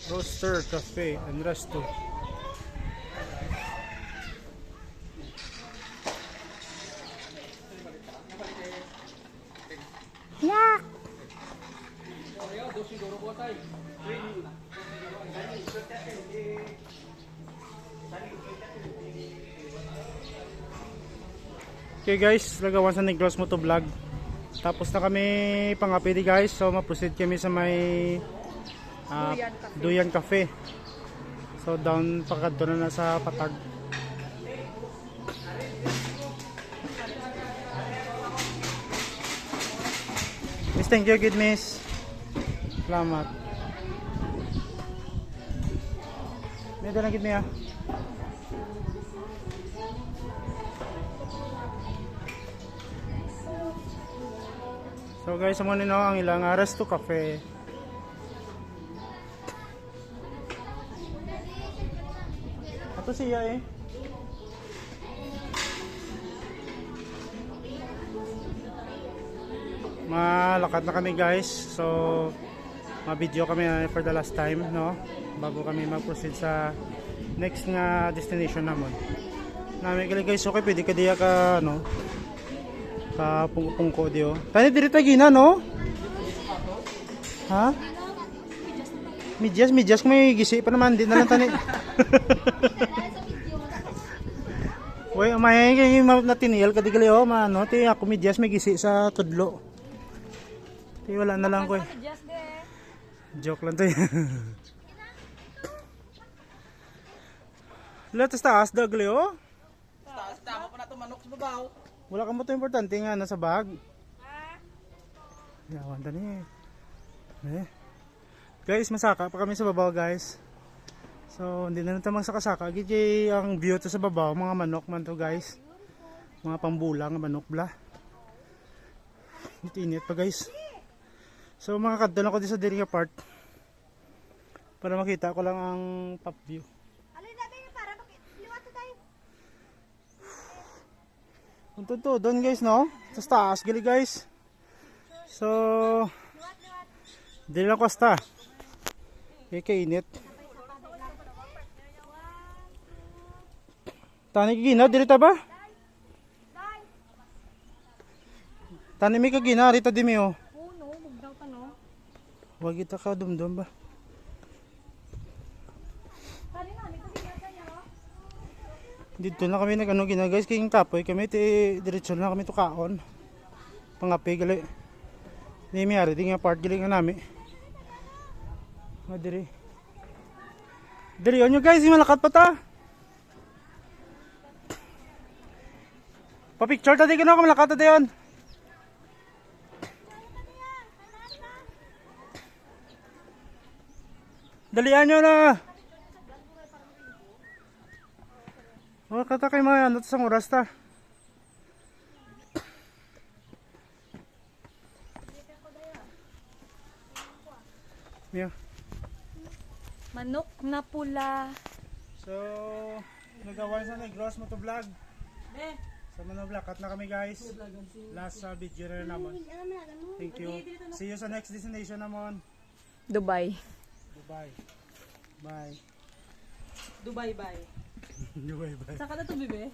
Roaster Cafe and Resto. Yeah. Okay guys, lagawan sa Negros Moto Vlog. Tapos na kami pangapili guys. So ma-proceed kami sa may Duyan Cafe. So down pakadto na sa Patag. Miss, thank you good miss. Salamat. May dalang gid niya. So guys, amo nino ang ilang Resto Cafe. Ato siya eh. Malakad na kami guys. So ma-video kami for the last time, no? Bago kami mag-proceed sa next nga destination namon. Nami gali guys, okay pwede ka diya ka ano? Ka pungko dio. Tani diri ta gina no? Ha? Midyas kung may gisi pa naman din na lang tani. Uy, may kay natiniyal ka digali oh, mano, ti ako midyas may gisi sa tudlo. Ti wala na lang ko eh. Joke lang to. Let's taas dagali oh. Taas tama pa na to manok sa babaw. Wala ka mo ito importante nga nasa bag. Yawan tani. Guys, masaka pa kami sa babaw guys. So hindi na natin magsaka-saka. Gigi ang view to sa babaw. Mga manok man to guys. Mga pambulang manok bla. Init pa guys. So mga kadto lang ko din sa diri nga part. Para makita ko lang ang top view. Punto doon guys no. Sa taas gali guys. So dili lang kosta. Kainit. Tani gina dili ta ba? Tani mi kagina rita di mi oh. Puno, bugdaw pa no. Wag kita ka dumdum ba? Dito na kami nag-ano gina guys, kayong kapoy kami, diretso na kami to kaon. Pangapi gali. Di miyari, di nga part gali nga nami. Madiri. Diri on nyo guys, di malakat pa ta. Pa-picture ta di ka na ako malakat ta diyon. Dalian nyo na. Oh, kata kay mga ano sa oras ta. Yeah. Manok na pula. So, nagawa sa Negros Moto Vlog. Sa Moto Vlog, cut na kami guys. Last video na naman. Thank you. See you sa next destination naman. Dubai. Bye. Bye. Dubai bye. Bye bye. Saka na to bibe.